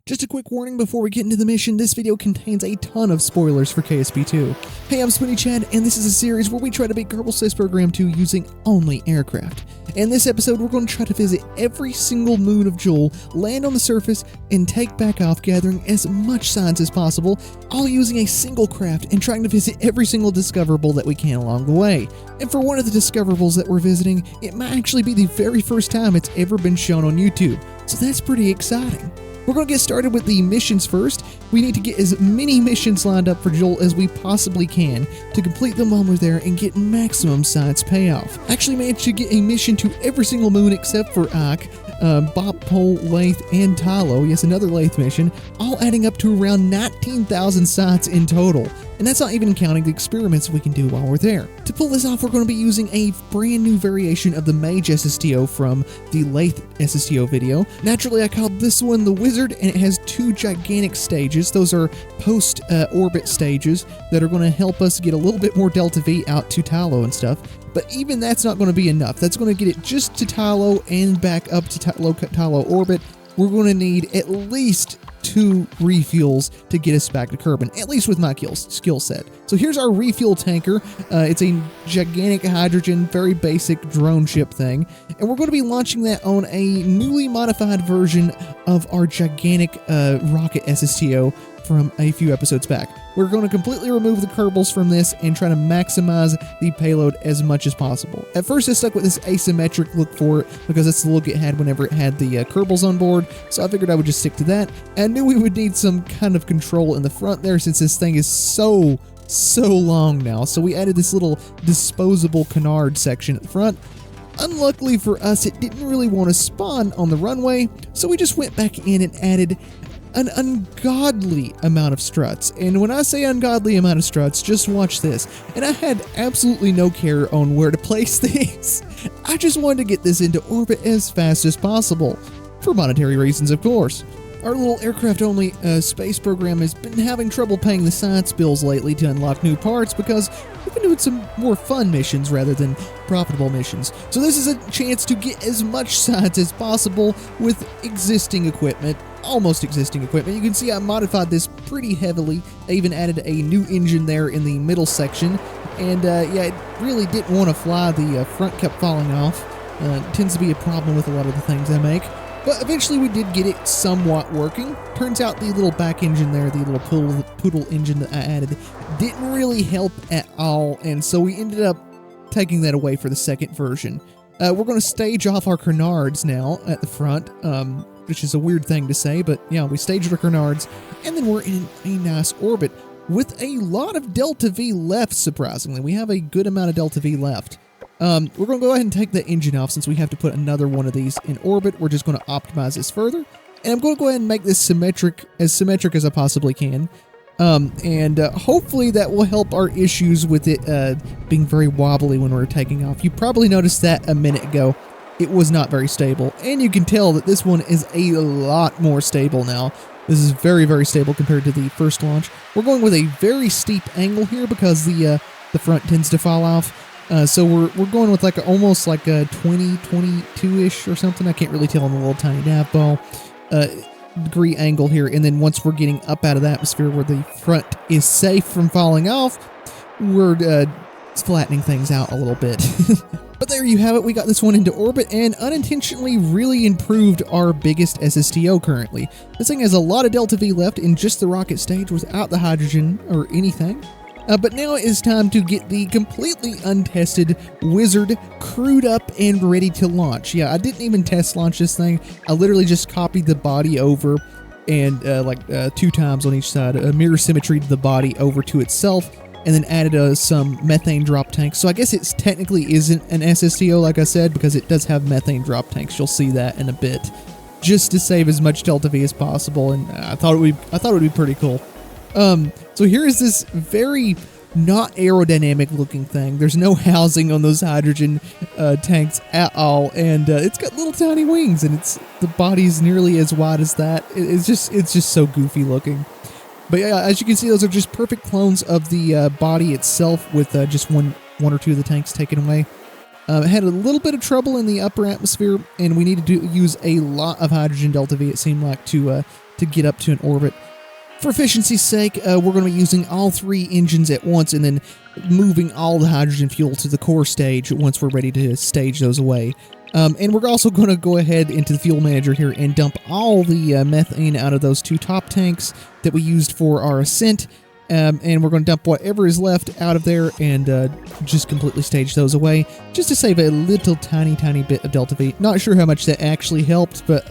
Just a quick warning before we get into the mission, this video contains a ton of spoilers for KSP2. Hey, I'm Smooneychad, and this is a series where we try to beat Kerbal Space Program 2 using only aircraft. In this episode, we're going to try to visit every single moon of Jool, land on the surface, and take back off, gathering as much science as possible, all using a single craft and trying to visit every single discoverable that we can along the way. And for one of the discoverables that we're visiting, it might actually be the very first time it's ever been shown on YouTube, so that's pretty exciting. We're going to get started with the missions first. We need to get as many missions lined up for Jool as we possibly can to complete them while we're there and get maximum science payoff. I actually managed to get a mission to every single moon except for Ike, Pole, Laythe, and Tylo. Yes, another Laythe mission, all adding up to around 19,000 science in total. And that's not even counting the experiments we can do while we're there. To pull this off, we're going to be using a brand new variation of the Mage SSTO from the Laythe SSTO video. Naturally, I called this one the Wizard, and it has two gigantic stages. Those are post-orbit stages that are going to help us get a little bit more Delta V out to Tylo and stuff. But even that's not going to be enough. That's going to get it just to Tylo and back up to Tylo orbit. We're going to need at least 2 refuels to get us back to Kerbin, at least with my skill set. So here's our refuel tanker. It's a gigantic hydrogen, very basic drone ship thing, and we're going to be launching that on a newly modified version of our gigantic rocket SSTO from a few episodes back. We're going to completely remove the Kerbals from this and try to maximize the payload as much as possible. At first I stuck with this asymmetric look for it because that's the look it had whenever it had the Kerbals on board, so I figured I would just stick to that. I knew we would need some kind of control in the front there since this thing is so long now, so we added this little disposable canard section at the front. Unluckily for us, it didn't really want to spawn on the runway, so we just went back in and added an ungodly amount of struts. And when I say ungodly amount of struts, just watch this. And I had absolutely no care on where to place these. I just wanted to get this into orbit as fast as possible, for monetary reasons, of course. Our little aircraft-only space program has been having trouble paying the science bills lately to unlock new parts because we've been doing some more fun missions rather than profitable missions. So this is a chance to get as much science as possible with existing equipment, almost existing equipment. You can see I modified this pretty heavily. I even added a new engine there in the middle section, and yeah, it really didn't want to fly. The front kept falling off. It tends to be a problem with a lot of the things I make. But eventually we did get it somewhat working. Turns out the little back engine there, the little poodle engine that I added, didn't really help at all, and so we ended up taking that away for the second version. We're going to stage off our canards now at the front, which is a weird thing to say, but yeah, we staged our canards, and then we're in a nice orbit with a lot of Delta V left, surprisingly. We have a good amount of Delta V left. We're going to go ahead and take the engine off since we have to put another one of these in orbit. We're just going to optimize this further. And I'm going to go ahead and make this as symmetric as I possibly can. Hopefully that will help our issues with it being very wobbly when we're taking off. You probably noticed that a minute ago. It was not very stable. And you can tell that this one is a lot more stable now. This is very, very stable compared to the first launch. We're going with a very steep angle here because the front tends to fall off. So we're going with like almost like a 22-ish or something. I can't really tell on the little tiny nav ball degree angle here. And then once we're getting up out of the atmosphere where the front is safe from falling off, we're flattening things out a little bit. But there you have it. We got this one into orbit and unintentionally really improved our biggest SSTO currently. This thing has a lot of Delta V left in just the rocket stage without the hydrogen or anything. But now it is time to get the completely untested Wizard crewed up and ready to launch. Yeah, I didn't even test launch this thing. I literally just copied the body over and 2 times on each side, a mirror symmetry to the body over to itself, and then added some methane drop tanks. So I guess it technically isn't an SSTO, like I said, because it does have methane drop tanks. You'll see that in a bit, just to save as much Delta V as possible. And I thought it would be pretty cool. So here is this very not aerodynamic looking thing. There's no housing on those hydrogen tanks at all, and it's got little tiny wings, and the body's nearly as wide as that. It's just so goofy looking. But yeah, as you can see, those are just perfect clones of the body itself, with just one or two of the tanks taken away. It had a little bit of trouble in the upper atmosphere, and we needed to use a lot of hydrogen Delta V, it seemed like, to to get up to an orbit. For efficiency's sake, we're going to be using all 3 engines at once and then moving all the hydrogen fuel to the core stage once we're ready to stage those away. And we're also going to go ahead into the fuel manager here and dump all the methane out of those 2 top tanks that we used for our ascent. And we're going to dump whatever is left out of there and just completely stage those away, just to save a little tiny bit of Delta V. Not sure how much that actually helped, but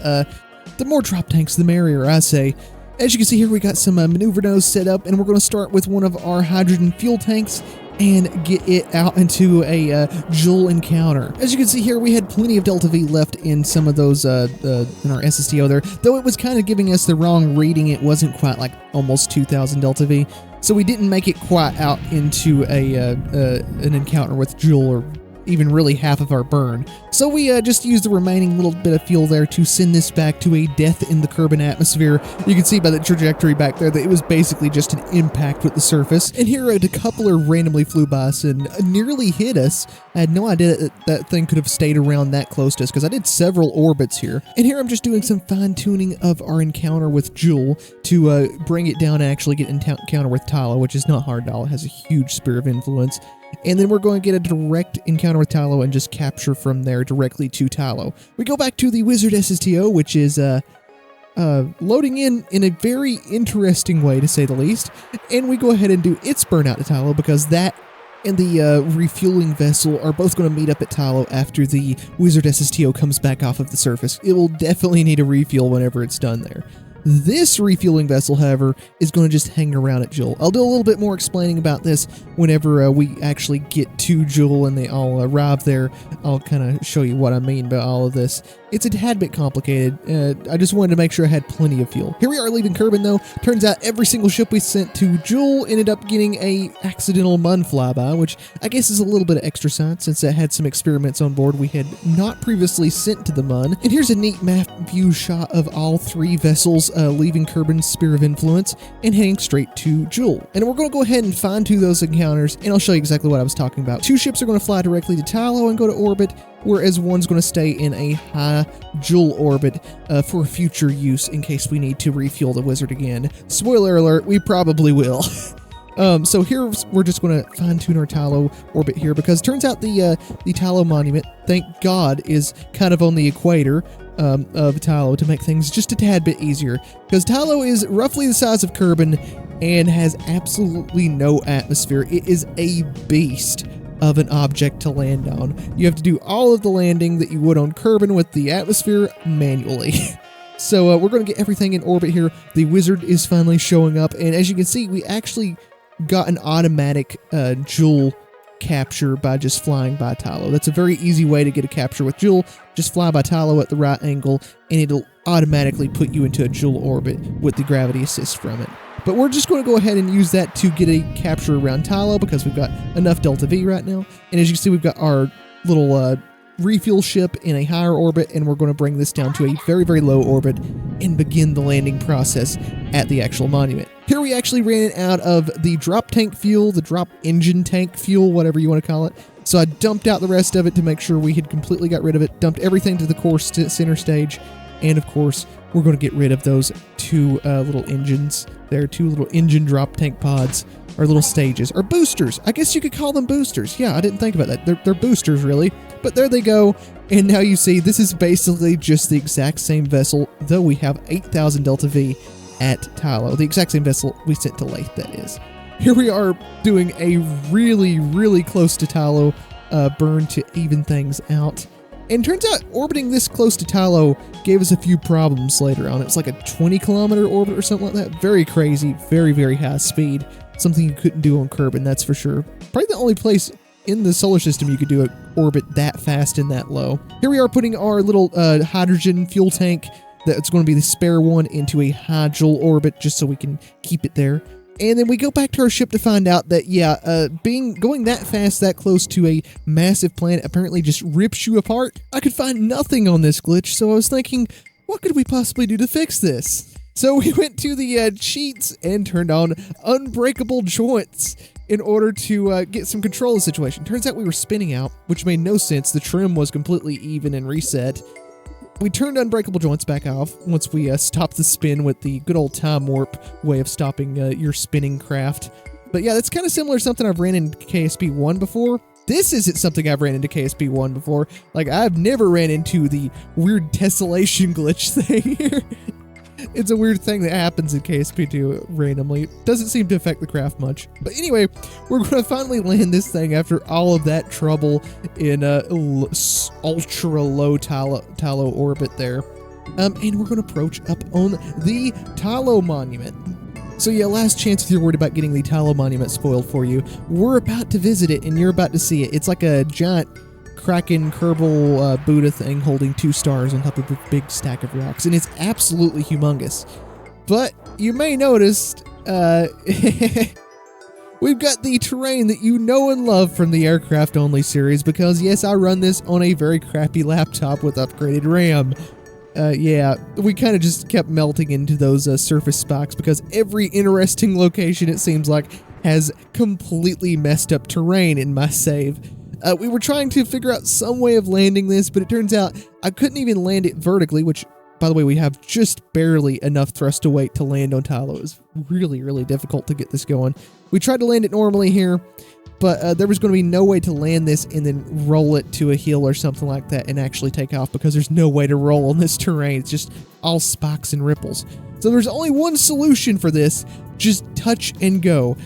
the more drop tanks, the merrier, I say. As you can see here, we got some maneuver nodes set up, and we're going to start with one of our hydrogen fuel tanks and get it out into a Jool encounter. As you can see here, we had plenty of Delta V left in some of those in our SSTO there, though it was kind of giving us the wrong reading. It wasn't quite like almost 2,000 Delta V, so we didn't make it quite out into an encounter with Jool, or even really half of our burn. So we just used the remaining little bit of fuel there to send this back to a death in the Kerbin atmosphere. You can see by the trajectory back there that it was basically just an impact with the surface. And here a decoupler randomly flew by us and nearly hit us. I had no idea that that thing could have stayed around that close to us, because I did several orbits here. And here I'm just doing some fine-tuning of our encounter with Jool to bring it down and actually get an encounter with Tylo, which is not hard at all. It has a huge sphere of influence. And then we're going to get a direct encounter with Tylo and just capture from there directly to Tylo. We go back to the Wizard SSTO, which is loading in a very interesting way, to say the least. And we go ahead and do its burnout to Tylo, because that and the refueling vessel are both going to meet up at Tylo after the Wizard SSTO comes back off of the surface. It will definitely need a refuel whenever it's done there. This refueling vessel, however, is going to just hang around at Jool. I'll do a little bit more explaining about this whenever we actually get to Jool and they all arrive there. I'll kind of show you what I mean by all of this. It's a tad bit complicated. I just wanted to make sure I had plenty of fuel. Here we are leaving Kerbin, though. Turns out every single ship we sent to Jool ended up getting a accidental Mun flyby, which I guess is a little bit of extra science, since it had some experiments on board we had not previously sent to the Mun. And here's a neat map view shot of all 3 vessels leaving Kerbin's sphere of influence and heading straight to Jool. And we're going to go ahead and fine-tune those encounters, and I'll show you exactly what I was talking about. 2 ships are going to fly directly to Tylo and go to orbit, whereas one's going to stay in a high Jool orbit for future use in case we need to refuel the Wizard again. Spoiler alert, we probably will. So here we're just going to fine-tune our Tylo orbit here, because it turns out the Tylo monument, thank God, is kind of on the equator of Tylo to make things just a tad bit easier, because Tylo is roughly the size of Kerbin and has absolutely no atmosphere. It is a beast of an object to land on. You have to do all of the landing that you would on Kerbin with the atmosphere manually. So we're going to get everything in orbit here. The Wizard is finally showing up, and as you can see, we actually got an automatic Jool capture by just flying by Tylo. That's a very easy way to get a capture with Jool. Just fly by Tylo at the right angle, and it'll automatically put you into a Jool orbit with the gravity assist from it. But we're just going to go ahead and use that to get a capture around Tylo, because we've got enough Delta V right now. And as you can see, we've got our little refuel ship in a higher orbit, and we're going to bring this down to a very, very low orbit and begin the landing process at the actual monument. Here we actually ran out of the drop tank fuel, the drop engine tank fuel, whatever you want to call it. So I dumped out the rest of it to make sure we had completely got rid of it, dumped everything to the core center stage, and of course, we're going to get rid of those 2 little engines. There are 2 little engine drop tank pods, or little stages, or boosters. I guess you could call them boosters. Yeah, I didn't think about that. They're boosters, really. But there they go. And now you see, this is basically just the exact same vessel, though we have 8,000 Delta V at Tylo. The exact same vessel we sent to Laythe, that is. Here we are doing a really, really close to Tylo burn to even things out. And turns out orbiting this close to Tylo gave us a few problems later on. It was like a 20-kilometer orbit or something like that. Very crazy, very, very high speed. Something you couldn't do on Kerbin, that's for sure. Probably the only place in the solar system you could do an orbit that fast and that low. Here we are putting our little hydrogen fuel tank that's going to be the spare one into a high Jool orbit, just so we can keep it there. And then we go back to our ship to find out that, yeah, going that fast, that close to a massive planet apparently just rips you apart. I could find nothing on this glitch, so I was thinking, what could we possibly do to fix this? So we went to the cheats and turned on unbreakable joints in order to get some control of the situation. Turns out we were spinning out, which made no sense. The trim was completely even and reset. We turned unbreakable joints back off once we stopped the spin with the good old time warp way of stopping your spinning craft. But yeah, that's kind of similar to something I've ran in KSP1 before. This isn't something I've ran into KSP1 before. Like, I've never ran into the weird tessellation glitch thing here. It's a weird thing that happens in KSP2 randomly. It doesn't seem to affect the craft much. But anyway, we're going to finally land this thing after all of that trouble in ultra low Tylo orbit there. And we're going to approach up on the Tylo monument. So yeah, last chance if you're worried about getting the Tylo monument spoiled for you. We're about to visit it and you're about to see it. It's like a giant Kraken Kerbal Buddha thing holding 2 stars on top of a big stack of rocks, and it's absolutely humongous. But you may notice we've got the terrain that you know and love from the Aircraft Only series, because yes, I run this on a very crappy laptop with upgraded RAM. Yeah, we kind of just kept melting into those surface spikes because every interesting location, it seems like, has completely messed up terrain in my save. We were trying to figure out some way of landing this, but it turns out I couldn't even land it vertically, which, by the way, we have just barely enough thrust to weight to land on Tylo. It was really, really difficult to get this going. We tried to land it normally here, but there was going to be no way to land this and then roll it to a hill or something like that and actually take off, because there's no way to roll on this terrain. It's just all spikes and ripples. So there's only one solution for this: just touch and go.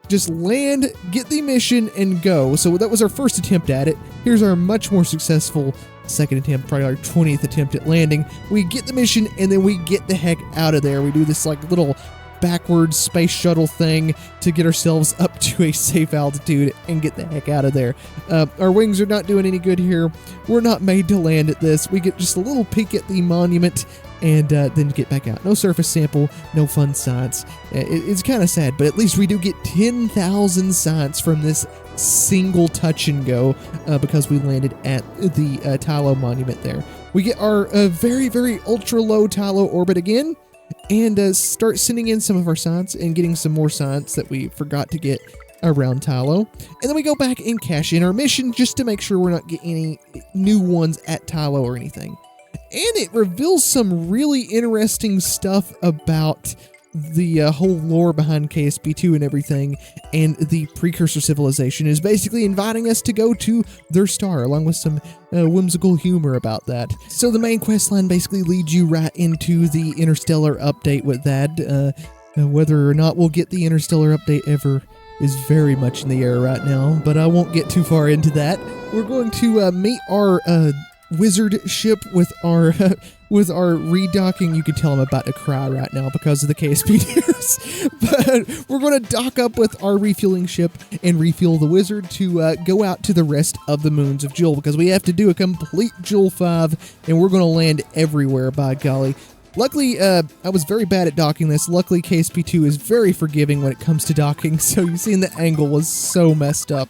Just land, get the mission, and go. So that was our first attempt at it. Here's our much more successful second attempt, probably our 20th attempt at landing. We get the mission, and then we get the heck out of there. We do this like little backwards space shuttle thing to get ourselves up to a safe altitude and get the heck out of there. Our wings are not doing any good here. We're not made to land at this. We get just a little peek at the monument and then get back out. No surface sample, no fun science. It's kind of sad, but at least we do get 10,000 science from this single touch and go because we landed at the Tylo monument there. We get our very, very ultra low Tylo orbit again, and start sending in some of our science and getting some more science that we forgot to get around Tylo. And then we go back and cash in our mission just to make sure we're not getting any new ones at Tylo or anything. And it reveals some really interesting stuff about the whole lore behind KSP2 and everything, and the precursor civilization is basically inviting us to go to their star, along with some whimsical humor about that. So the main questline basically leads you right into the interstellar update with that. Whether or not we'll get the interstellar update ever is very much in the air right now, but I won't get too far into that. We're going to meet our wizard ship with our redocking. You can tell I'm about to cry right now because of the KSP news. But we're going to dock up with our refueling ship and refuel the wizard to go out to the rest of the moons of Jool, because we have to do a complete Jool 5, and we're going to land everywhere, by golly. Luckily, I was very bad at docking this. Luckily, KSP2 is very forgiving when it comes to docking, so you see the angle was so messed up,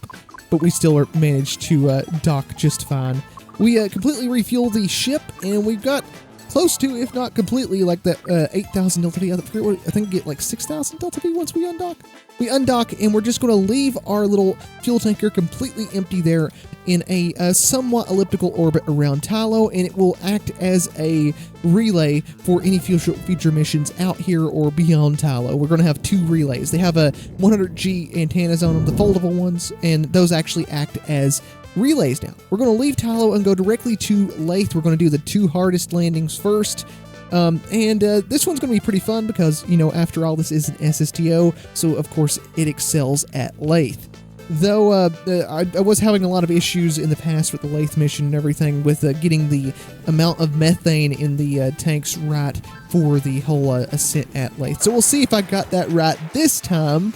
but we still managed to dock just fine. We completely refuel the ship, and we've got close to, if not completely, like that 8,000 Delta V. I think we get like 6,000 Delta V once we undock. We undock, and we're just going to leave our little fuel tanker completely empty there in a somewhat elliptical orbit around Tylo, and it will act as a relay for any future missions out here or beyond Tylo. We're going to have 2 relays. They have a 100G antennas on them, the foldable ones, and those actually act as relays now. We're going to leave Tylo and go directly to Laythe. We're going to do the 2 hardest landings first. This one's going to be pretty fun because, you know, after all, this is an SSTO, so of course it excels at Laythe. Though I was having a lot of issues in the past with the Laythe mission and everything with getting the amount of methane in the tanks right for the whole ascent at Laythe. So we'll see if I got that right this time.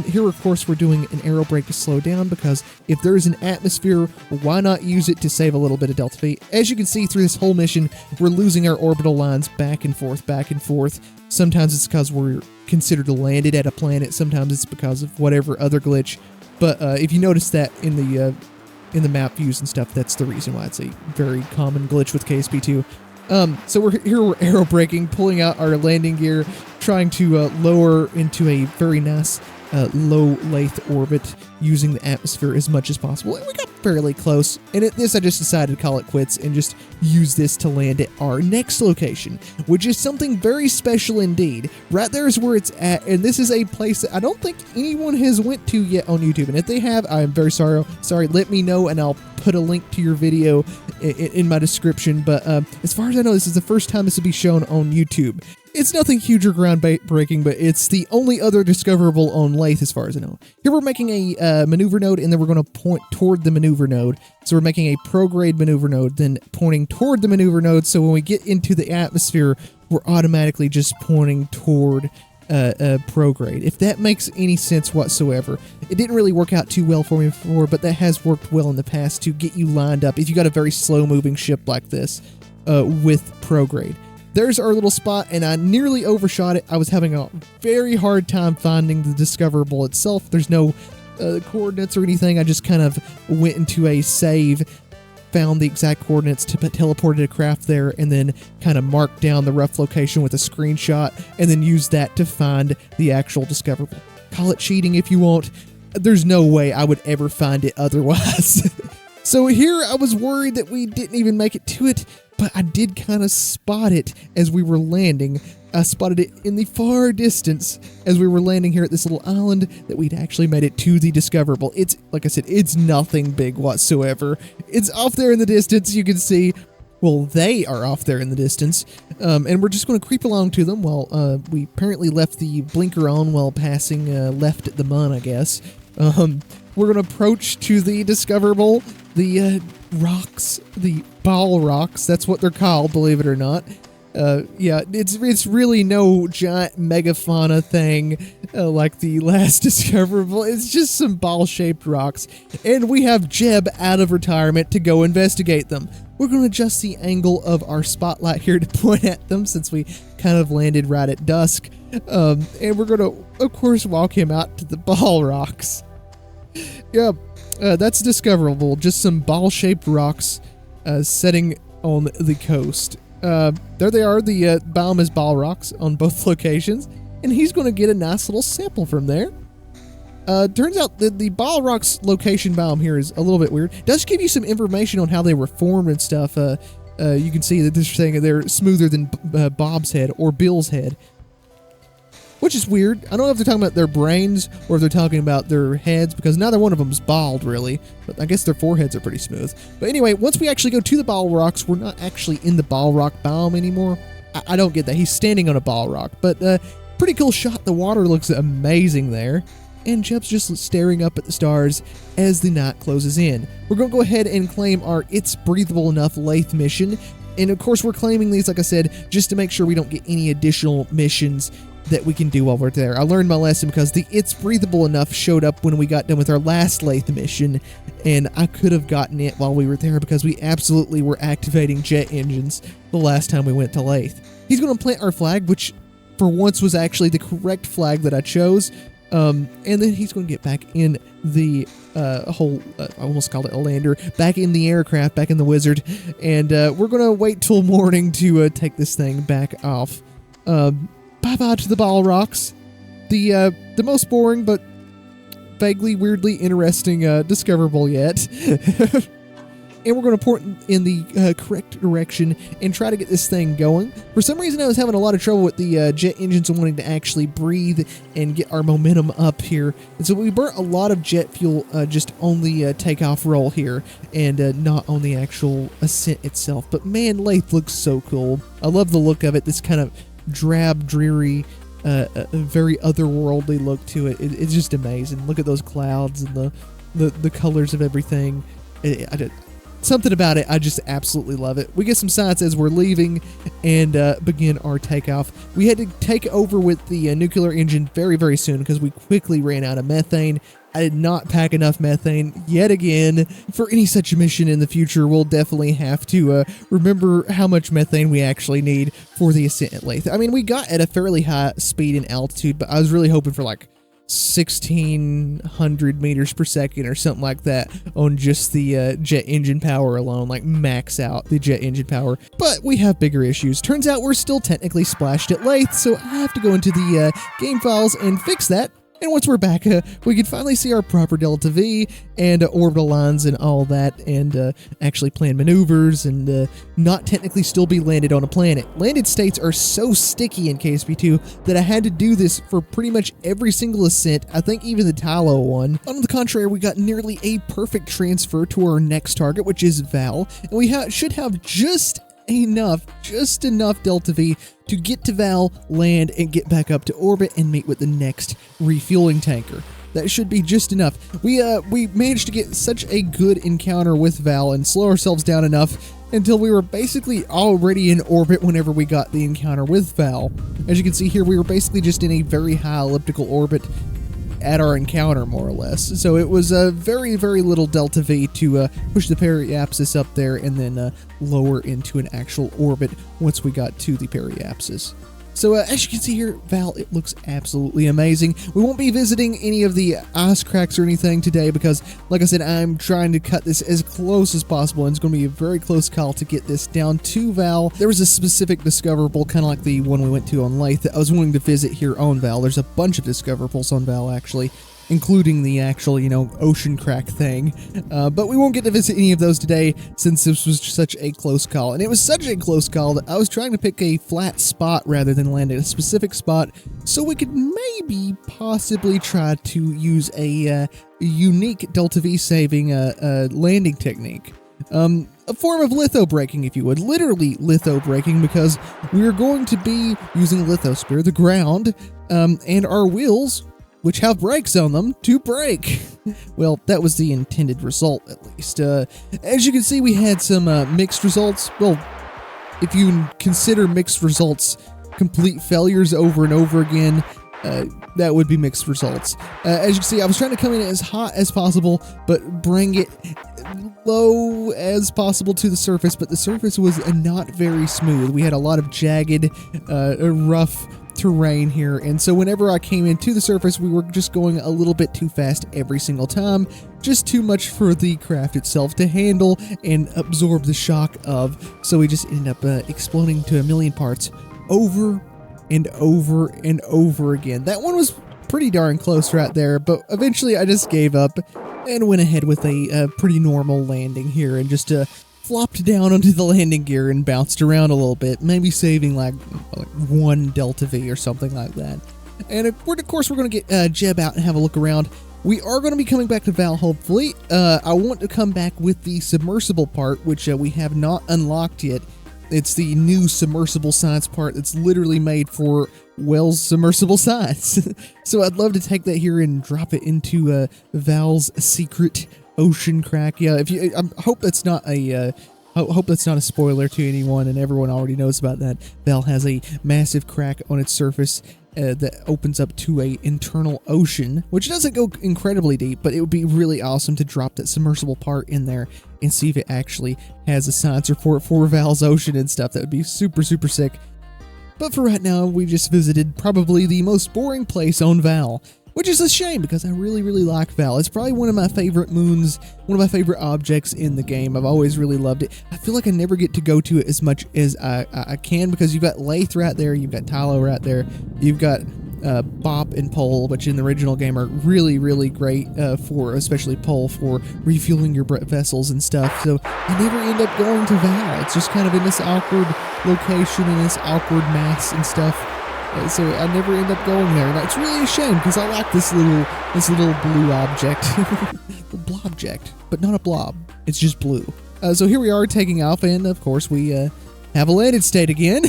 Here, of course, we're doing an aero brake to slow down, because if there's an atmosphere, why not use it to save a little bit of Delta V? As you can see through this whole mission, we're losing our orbital lines back and forth, back and forth. Sometimes it's because we're considered landed at a planet. Sometimes it's because of whatever other glitch. But if you notice that in the map views and stuff, that's the reason why. It's a very common glitch with KSP2. So we're aero braking, pulling out our landing gear, trying to lower into a very nice low Laythe orbit using the atmosphere as much as possible. And we got fairly close, and at this I just decided to call it quits and just use this to land at our next location, which is something very special indeed. Right there is where it's at, and this is a place that I don't think anyone has went to yet on YouTube, and if they have, I'm very sorry, let me know and I'll put a link to your video in my description, but as far as I know, this is the first time this will be shown on YouTube. It's nothing huge or groundbreaking, but it's the only other discoverable on Laythe as far as I know. Here we're making a maneuver node, and then we're going to point toward the maneuver node. So we're making a prograde maneuver node, then pointing toward the maneuver node, so when we get into the atmosphere, we're automatically just pointing toward prograde, if that makes any sense whatsoever. It didn't really work out too well for me before, but that has worked well in the past to get you lined up if you got a very slow-moving ship like this with prograde. There's our little spot, and I nearly overshot it. I was having a very hard time finding the discoverable itself. There's no coordinates or anything. I just kind of went into a save, found the exact coordinates, teleported a craft there, and then kind of marked down the rough location with a screenshot, and then used that to find the actual discoverable. Call it cheating if you want. There's no way I would ever find it otherwise. So here I was worried that we didn't even make it to it, but I did kind of spot it as we were landing. I spotted it in the far distance as we were landing here at this little island that we'd actually made it to the discoverable. It's, like I said, it's nothing big whatsoever. It's off there in the distance, you can see. Well, they are off there in the distance, and we're just going to creep along to them while we apparently left the blinker on while passing left at the mun, I guess. We're going to approach to the discoverable, the rocks, the ball rocks, that's what they're called, believe it or not. Yeah, it's really no giant megafauna thing like the last discoverable. It's just some ball-shaped rocks, and we have Jeb out of retirement to go investigate them. We're going to adjust the angle of our spotlight here to point at them since we kind of landed right at dusk, and we're going to, of course, walk him out to the ball rocks. Yep, that's discoverable, just some ball-shaped rocks setting on the coast. There they are, the biome is ball rocks on both locations, and he's going to get a nice little sample from there. Turns out that the ball rocks location biome here is a little bit weird. It does give you some information on how they were formed and stuff. You can see that this thing, they're smoother than Bob's head or Bill's head, which is weird. I don't know if they're talking about their brains or if they're talking about their heads, because neither one of them is bald, really. But I guess their foreheads are pretty smooth. But anyway, once we actually go to the ball rocks, we're not actually in the ball rock biome anymore. I don't get that. He's standing on a ball rock. But pretty cool shot. The water looks amazing there. And Jeb's just staring up at the stars as the night closes in. We're going to go ahead and claim our It's Breathable Enough Laythe mission. And of course, we're claiming these, like I said, just to make sure we don't get any additional missions that we can do while we're there. I learned my lesson because the It's Breathable Enough showed up when we got done with our last Laythe mission, and I could have gotten it while we were there because we absolutely were activating jet engines the last time we went to Laythe. He's going to plant our flag, which for once was actually the correct flag that I chose, and then he's going to get back in the I almost called it a lander, back in the aircraft, back in the Wizard, and we're going to wait till morning to take this thing back off. Bye-bye to the ball rocks. The most boring but vaguely, weirdly interesting discoverable yet. And we're going to point in the correct direction and try to get this thing going. For some reason, I was having a lot of trouble with the jet engines and wanting to actually breathe and get our momentum up here. And so we burnt a lot of jet fuel just on the takeoff roll here and not on the actual ascent itself. But man, Laythe looks so cool. I love the look of it, this kind of drab, dreary, very otherworldly look to it. It's just amazing. Look at those clouds and the colors of everything. Something about it, I just absolutely love it. We get some science as we're leaving and begin our takeoff. We had to take over with the nuclear engine very, very soon because we quickly ran out of methane. I did not pack enough methane yet again. For any such mission in the future, we'll definitely have to remember how much methane we actually need for the ascent at Laythe. I mean, we got at a fairly high speed and altitude, but I was really hoping for like 1,600 meters per second or something like that on just the jet engine power alone, like max out the jet engine power. But we have bigger issues. Turns out we're still technically splashed at Laythe, so I have to go into the game files and fix that. And once we're back, we can finally see our proper delta V and orbital lines and all that, and actually plan maneuvers and not technically still be landed on a planet. Landed states are so sticky in KSP2 that I had to do this for pretty much every single ascent, I think even the Tylo one. On the contrary, we got nearly a perfect transfer to our next target, which is Val, and we should have just enough delta V to get to Val, land, and get back up to orbit and meet with the next refueling tanker. That should be just enough. We managed to get such a good encounter with Val and slow ourselves down enough until we were basically already in orbit whenever we got the encounter with Val. As you can see here, we were basically just in a very high elliptical orbit at our encounter, more or less. So it was a very little delta V to push the periapsis up there and then lower into an actual orbit once we got to the periapsis. So as you can see here, Val, it looks absolutely amazing. We won't be visiting any of the ice cracks or anything today because, like I said, I'm trying to cut this as close as possible, and it's going to be a very close call to get this down to Val. There was a specific discoverable, kind of like the one we went to on Laythe, that I was wanting to visit here on Val. There's a bunch of discoverables on Val, actually, including the actual, ocean crack thing. But we won't get to visit any of those today since this was such a close call. And it was such a close call that I was trying to pick a flat spot rather than land at a specific spot so we could maybe possibly try to use a unique delta V saving landing technique. A form of litho braking, if you would. Literally litho braking, because we're going to be using lithosphere, the ground, and our wheels, which have brakes on them, to brake. Well, that was the intended result, at least. As you can see, we had some mixed results. Well, if you consider mixed results complete failures over and over again, that would be mixed results. As you can see, I was trying to come in as hot as possible, but bring it low as possible to the surface, but the surface was not very smooth. We had a lot of jagged, rough terrain here, and so whenever I came into the surface, we were just going a little bit too fast every single time, just too much for the craft itself to handle and absorb the shock of, so we just ended up exploding to a million parts over and over and over again. That one was pretty darn close right there, but eventually I just gave up and went ahead with a pretty normal landing here and just flopped down onto the landing gear and bounced around a little bit, maybe saving like 1 delta V or something like that. And of course, we're going to get Jeb out and have a look around. We are going to be coming back to Val, hopefully. I want to come back with the submersible part, which we have not unlocked yet. It's the new submersible science part that's literally made for Wells submersible science. So I'd love to take that here and drop it into Val's secret ocean crack. Yeah, I hope that's not a hope that's not a spoiler to anyone, and everyone already knows about that. Val has a massive crack on its surface that opens up to a internal ocean, which doesn't go incredibly deep, but it would be really awesome to drop that submersible part in there and see if it actually has a science report for Val's ocean and stuff. That would be super sick. But for right now, we just visited probably the most boring place on Val, which is a shame because I really like Val. It's probably one of my favorite moons, one of my favorite objects in the game. I've always really loved it. I feel like I never get to go to it as much as I can because you've got Laythe right there, you've got Tylo right there, you've got Bop and Pole, which in the original game are really great for, especially Pole, for refueling your vessels and stuff. So I never end up going to Val. It's just kind of in this awkward location, in this awkward mass and stuff. So I never end up going there, and it's really a shame because I like this little blue object, the blobject, but not a blob. It's just blue. So here we are taking off, and of course we have a landed state again.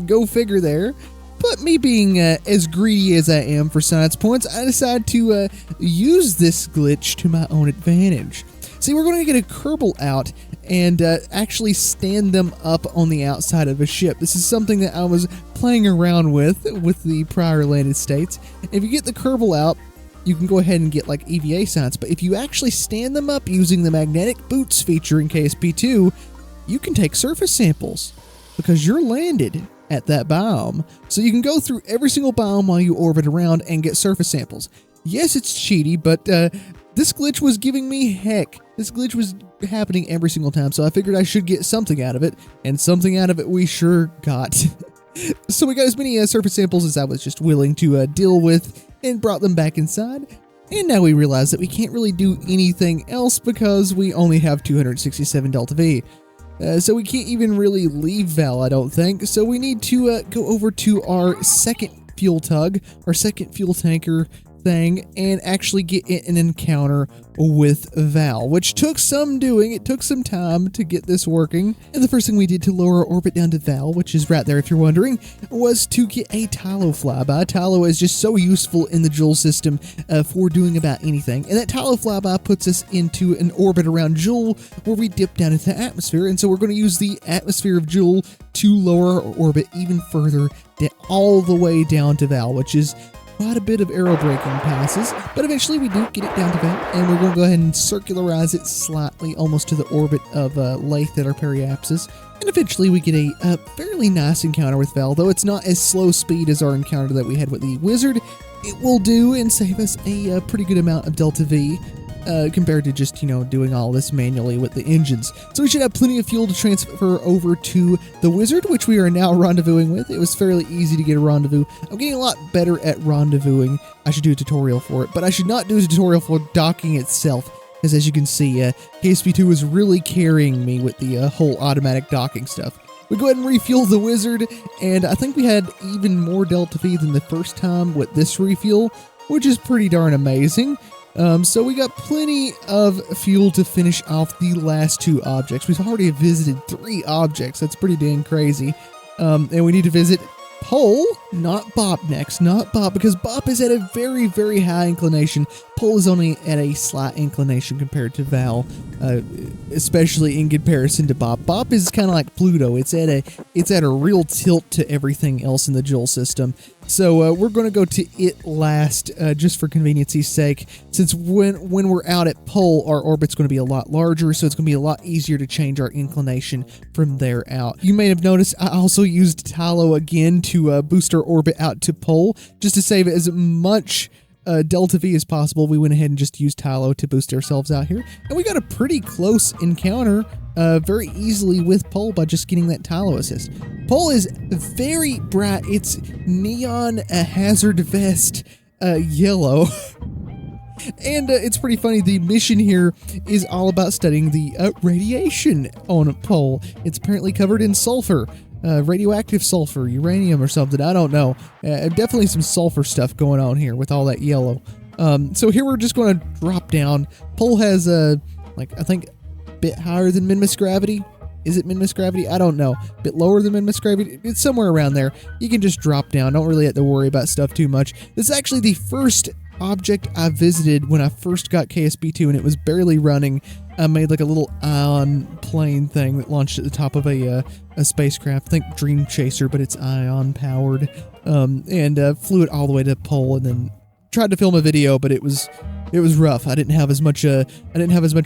Go figure there. But me being as greedy as I am for science points, I decided to use this glitch to my own advantage. See, we're going to get a Kerbal out and actually stand them up on the outside of a ship. This is something that I was playing around with the prior landed states. If you get the Kerbal out, you can go ahead and get like EVA science, but if you actually stand them up using the magnetic boots feature in KSP2, you can take surface samples because you're landed at that biome. So you can go through every single biome while you orbit around and get surface samples. Yes, it's cheaty, but this glitch was giving me heck. This glitch was happening every single time, so I figured I should get something out of it, and something out of it we sure got. So we got as many surface samples as I was just willing to deal with and brought them back inside. And now we realize that we can't really do anything else because we only have 267 Delta V. So we can't even really leave Val, I don't think. So we need to go over to our second fuel tug, our second fuel tanker thing, and actually get an encounter with Val, which took some doing. It took some time to get this working. And the first thing we did to lower our orbit down to Val, which is right there if you're wondering, was to get a Tylo flyby. Tylo is just so useful in the Jool system for doing about anything. And that Tylo flyby puts us into an orbit around Jool where we dip down into the atmosphere. And so we're going to use the atmosphere of Jool to lower our orbit even further, all the way down to Val, which is quite a bit of aero braking passes, but eventually we do get it down to Val, and we're going to go ahead and circularize it slightly almost to the orbit of Laythe at our periapsis, and eventually we get a fairly nice encounter with Val, though it's not as slow speed as our encounter that we had with the Wizard. It will do and save us a pretty good amount of Delta V. Compared to just, doing all this manually with the engines. So we should have plenty of fuel to transfer over to the Wizard, which we are now rendezvousing with. It was fairly easy to get a rendezvous. I'm getting a lot better at rendezvousing. I should do a tutorial for it, but I should not do a tutorial for docking itself, because as you can see, KSP2 is really carrying me with the whole automatic docking stuff. We go ahead and refuel the Wizard, and I think we had even more Delta V than the first time with this refuel, which is pretty darn amazing. So we got plenty of fuel to finish off the last two objects. We've already visited 3 objects. That's pretty dang crazy. And we need to visit Pole, not Bop next. Not Bop, because Bop is at a very, very high inclination. Pole is only at a slight inclination compared to Val, especially in comparison to Bop. Bop is kind of like Pluto. It's at a real tilt to everything else in the Jool system. So we're going to go to it last, just for convenience's sake, since when we're out at Pole, our orbit's going to be a lot larger, so it's going to be a lot easier to change our inclination from there out. You may have noticed I also used Tylo again to boost our orbit out to Pole, just to save as much Delta V as possible. We went ahead and just used Tylo to boost ourselves out here, and we got a pretty close encounter very easily with Pole by just getting that Tylo assist. Pole is very bright. It's neon hazard vest yellow. And it's pretty funny. The mission here is all about studying the radiation on Pole. It's apparently covered in sulfur. Radioactive sulfur, uranium or something, I don't know. Definitely some sulfur stuff going on here with all that yellow. So here we're just going to drop down. Pole has I think a bit higher than Minmus gravity. Is it Minmus gravity? I don't know. A bit lower than Minmus gravity? It's somewhere around there. You can just drop down. Don't really have to worry about stuff too much. This is actually the first object I visited when I first got KSP2, and it was barely running. I made like a little ion plane thing that launched at the top of a spacecraft. I think Dream Chaser, but it's ion powered. And flew it all the way to Pole, and then tried to film a video, but it was rough. I didn't have as much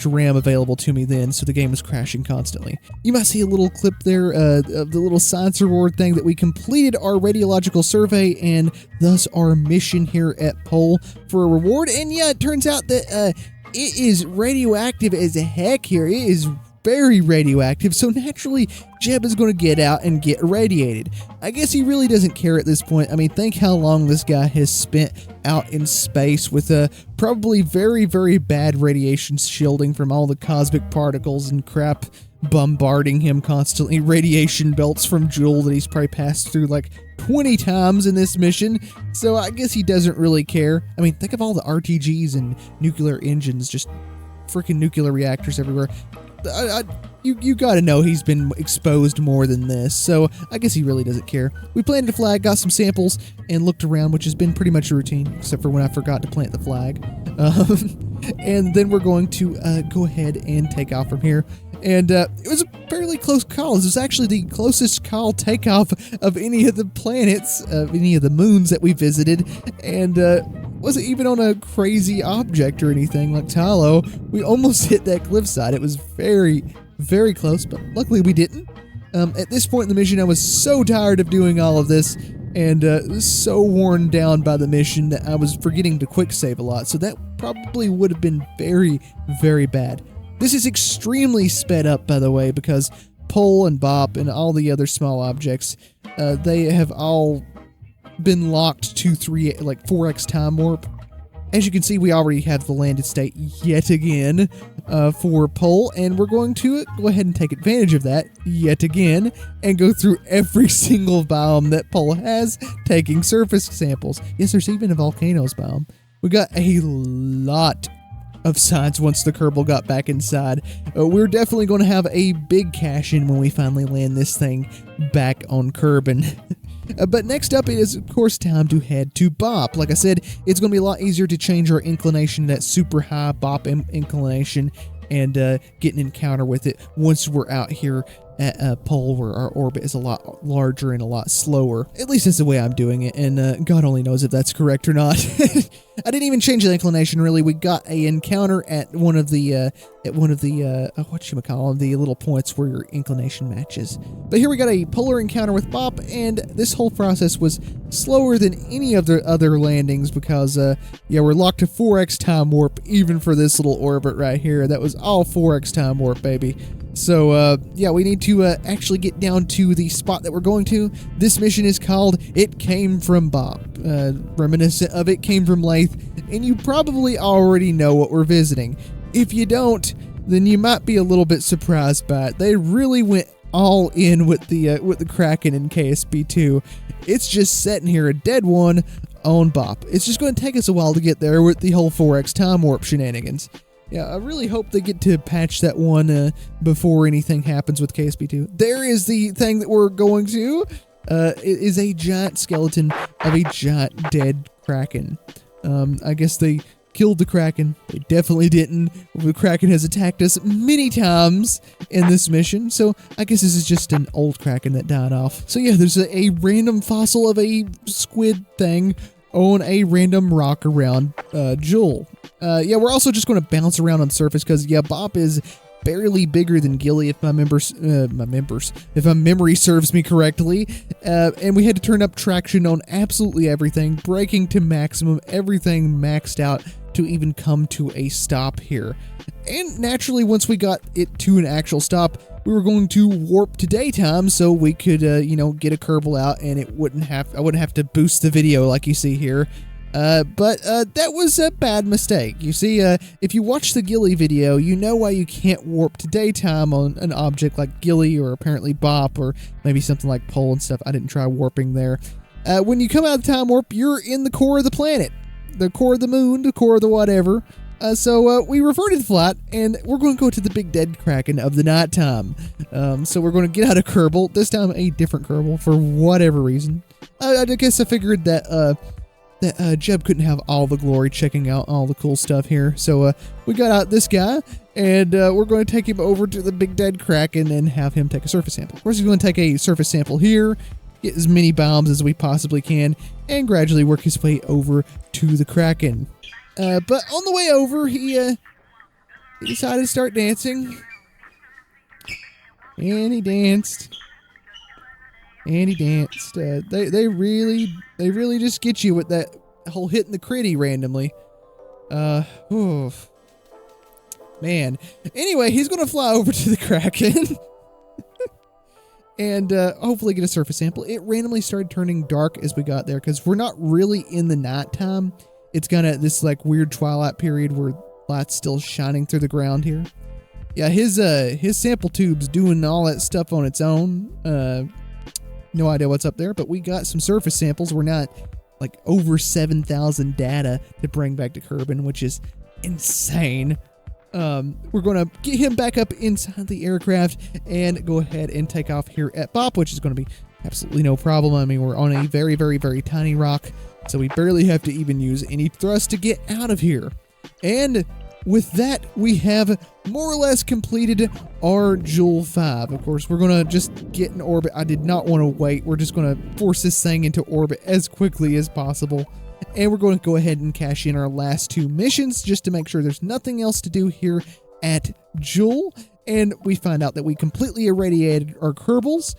RAM available to me then, so the game was crashing constantly. You might see a little clip there of the little science reward thing that we completed our radiological survey and thus our mission here at Pole for a reward. And yeah, it turns out that it is radioactive as heck here. It is very radioactive, so naturally Jeb is going to get out and get irradiated. I guess he really doesn't care at this point. I mean, think how long this guy has spent out in space with probably very, very bad radiation shielding from all the cosmic particles and crap bombarding him constantly. Radiation belts from Jool that he's probably passed through like 20 times in this mission, so I guess he doesn't really care. I mean, think of all the RTGs and nuclear engines, just freaking nuclear reactors everywhere. You gotta know he's been exposed more than this, so I guess he really doesn't care. We planted a flag, got some samples, and looked around, which has been pretty much a routine, except for when I forgot to plant the flag. And then we're going to go ahead and take off from here. And it was a fairly close call. This was actually the closest call takeoff of any of the planets, of any of the moons that we visited, and wasn't even on a crazy object or anything like Tylo. We almost hit that cliffside. It was very, very close, but luckily we didn't. At this point in the mission, I was so tired of doing all of this and so worn down by the mission that I was forgetting to quick save a lot, so that probably would have been very, very bad. This is extremely sped up, by the way, because Pole and Bop and all the other small objects, they have all been locked to 4x time warp. As you can see, we already have the landed state yet again for Pole, and we're going to go ahead and take advantage of that yet again and go through every single biome that Pole has, taking surface samples. Yes, there's even a volcanoes biome. We got a lot of signs once the Kerbal got back inside. We're definitely going to have a big cash-in when we finally land this thing back on Kerbin. But next up, it is, of course, time to head to Bop. Like I said, it's going to be a lot easier to change our inclination, that super high Bop inclination, and get an encounter with it once we're out here at a pole where our orbit is a lot larger and a lot slower. At least that's the way I'm doing it, and God only knows if that's correct or not. I didn't even change the inclination, really. We got a encounter at one of the the little points where your inclination matches. But here we got a polar encounter with Bop, and this whole process was slower than any of the other landings because, yeah, we're locked to 4x time warp even for this little orbit right here. That was all 4x time warp, baby. So, yeah, we need to actually get down to the spot that we're going to. This mission is called It Came From Bop. Reminiscent of It Came From Laythe, and you probably already know what we're visiting. If you don't, then you might be a little bit surprised by it. They really went all in with the Kraken in KSP2. It's just sitting here, a dead one on Bop. It's just going to take us a while to get there with the whole 4x time warp shenanigans. Yeah, I really hope they get to patch that one before anything happens with KSP2. There is the thing that we're going to. It is a giant skeleton of a giant dead Kraken. I guess they killed the Kraken. They definitely didn't. The Kraken has attacked us many times in this mission, so I guess this is just an old Kraken that died off. So yeah, there's a random fossil of a squid thing on a random rock around Jool. Yeah, we're also just going to bounce around on surface because, yeah, Bop is barely bigger than Gilly if my memory serves me correctly. And we had to turn up traction on absolutely everything, braking to maximum, everything maxed out to even come to a stop here. And naturally, once we got it to an actual stop, we were going to warp to daytime so we could, you know, get a Kerbal out and I wouldn't have to boost the video like you see here. But that was a bad mistake. You see, if you watch the Gilly video, you know why you can't warp to daytime on an object like Gilly or apparently Bop or maybe something like Pole and stuff. I didn't try warping there. When you come out of the time warp, you're in the core of the planet, the core of the moon, the core of the whatever. So we reverted flat, and we're going to go to the big dead Kraken of the nighttime. So we're going to get out of Kerbal, this time a different Kerbal for whatever reason. I guess I figured that Jeb couldn't have all the glory checking out all the cool stuff here. So we got out this guy, and we're going to take him over to the big dead Kraken and have him take a surface sample. Of course, he's going to take a surface sample here, get as many bombs as we possibly can, and gradually work his way over to the Kraken. But on the way over, he decided to start dancing. And he danced. And he danced. They really just get you with that whole hitting the critty randomly. Oof. Man. Anyway, he's going to fly over to the Kraken. And hopefully get a surface sample. It randomly started turning dark as we got there because we're not really in the nighttime. It's kind of this like weird twilight period where light's still shining through the ground here. Yeah, his sample tube's doing all that stuff on its own. No idea what's up there, but we got some surface samples. We're not like over 7,000 data to bring back to Kerbin, which is insane. We're going to get him back up inside the aircraft and go ahead and take off here at Bop, which is going to be absolutely no problem. I mean, we're on a very, very, very tiny rock, so we barely have to even use any thrust to get out of here. And with that, we have more or less completed our Jool 5. Of course, we're going to just get in orbit. I did not want to wait. We're just going to force this thing into orbit as quickly as possible. And we're going to go ahead and cash in our last 2 missions just to make sure there's nothing else to do here at Jool. And we find out that we completely irradiated our Kerbals.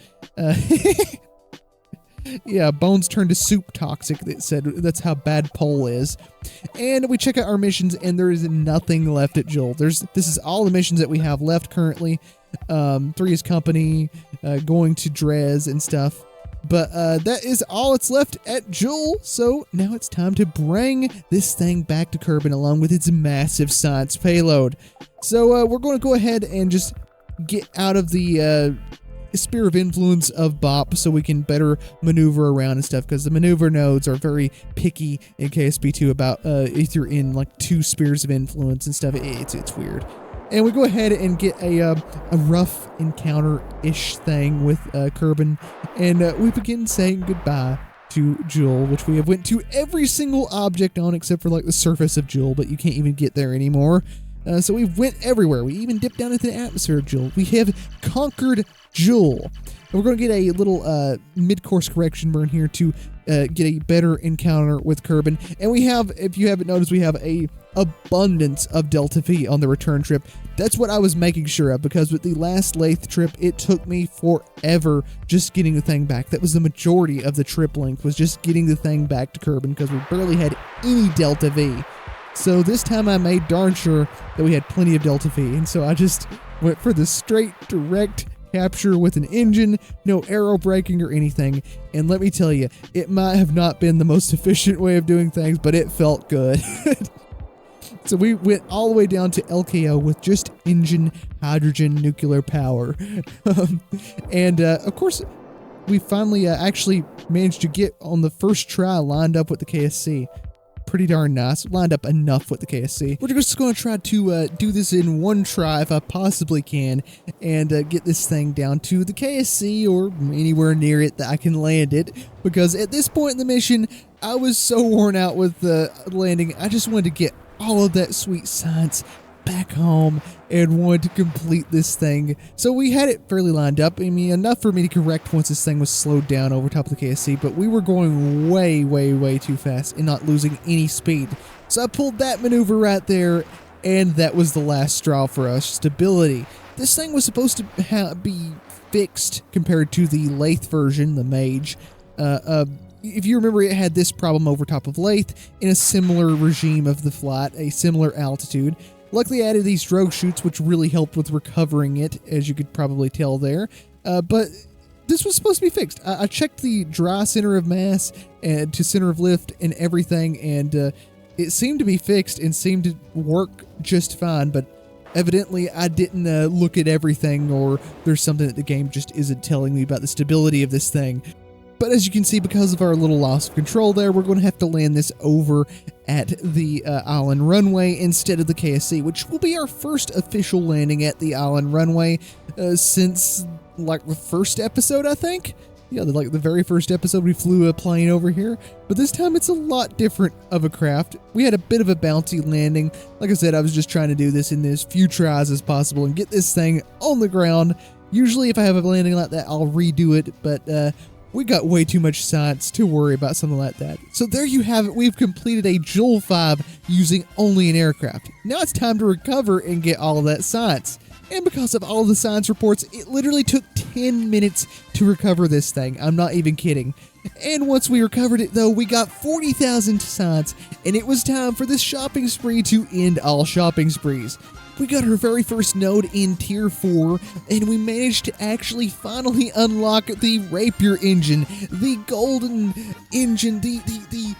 Yeah, bones turned to soup toxic. It said that's how bad Pole is. And we check out our missions, and there is nothing left at Jool. This is all the missions that we have left currently. 3 is company, going to Drez and stuff. But that is all it's left at Jool, so now it's time to bring this thing back to Kerbin along with its massive science payload. So we're going to go ahead and just get out of the sphere of influence of Bop so we can better maneuver around and stuff, because the maneuver nodes are very picky in KSP2 about if you're in like 2 spheres of influence and stuff. It's weird. And we go ahead and get a rough encounter-ish thing with Kerbin, and we begin saying goodbye to Jool, which we have went to every single object on except for like the surface of Jool, but you can't even get there anymore. So we went everywhere. We even dipped down into the atmosphere of Jool. We have conquered Jool. And we're going to get a little mid-course correction burn here to get a better encounter with Kerbin. And we have, if you haven't noticed, we have a abundance of Delta V on the return trip. That's what I was making sure of, because with the last Laythe trip, it took me forever just getting the thing back. That was the majority of the trip length, was just getting the thing back to Kerbin, because we barely had any Delta V. So this time I made darn sure that we had plenty of Delta V, and so I just went for the straight, direct capture with an engine, no aero braking or anything. And let me tell you, it might have not been the most efficient way of doing things, but it felt good. So we went all the way down to LKO with just engine hydrogen nuclear power. And of course, we finally actually managed to get on the first try lined up with the KSC. Pretty darn nice. Lined up enough with the KSC. We're just going to try to do this in one try if I possibly can, and get this thing down to the KSC or anywhere near it that I can land it, because at this point in the mission, I was so worn out with the landing. I just wanted to get all of that sweet science back home and wanted to complete this thing. So we had it fairly lined up. I mean, enough for me to correct once this thing was slowed down over top of the KSC, but we were going way, way, way too fast and not losing any speed. So I pulled that maneuver right there, and that was the last straw for us. Stability. This thing was supposed to be fixed compared to the Laythe version, the Mage. If you remember, it had this problem over top of Laythe in a similar regime of the flight, a similar altitude. Luckily, I added these drogue chutes, which really helped with recovering it, as you could probably tell there. But this was supposed to be fixed. I checked the dry center of mass and to center of lift and everything, and it seemed to be fixed and seemed to work just fine, but evidently I didn't look at everything, or there's something that the game just isn't telling me about the stability of this thing. But as you can see, because of our little loss of control there, we're going to have to land this over at the island runway instead of the KSC, which will be our first official landing at the island runway since, like, the first episode, I think? Yeah, like the very first episode we flew a plane over here, but this time it's a lot different of a craft. We had a bit of a bouncy landing. Like I said, I was just trying to do this in as few tries as possible and get this thing on the ground. Usually if I have a landing like that, I'll redo it, but we got way too much science to worry about something like that. So there you have it. We've completed a Jool 5 using only an aircraft. Now it's time to recover and get all of that science. And because of all of the science reports, it literally took 10 minutes to recover this thing. I'm not even kidding. And once we recovered it, though, we got 40,000 science, and it was time for this shopping spree to end all shopping sprees. We got our very first node in Tier 4, and we managed to actually finally unlock the Rapier engine, the golden engine, the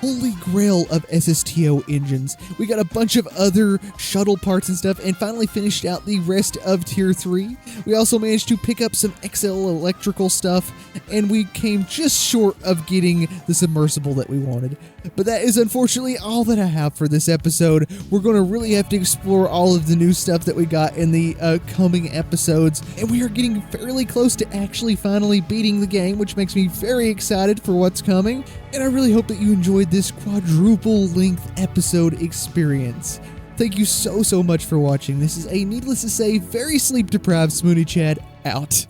holy grail of SSTO engines. We got a bunch of other shuttle parts and stuff, and finally finished out the rest of Tier 3. We also managed to pick up some XL electrical stuff, and we came just short of getting the submersible that we wanted. But that is unfortunately all that I have for this episode. We're going to really have to explore all of the new stuff that we got in the coming episodes, and we are getting fairly close to actually finally beating the game, which makes me very excited for what's coming. And I really hope that you enjoyed this quadruple length episode experience. Thank you so much for watching. This is a, needless to say, very sleep deprived Smooneychad out.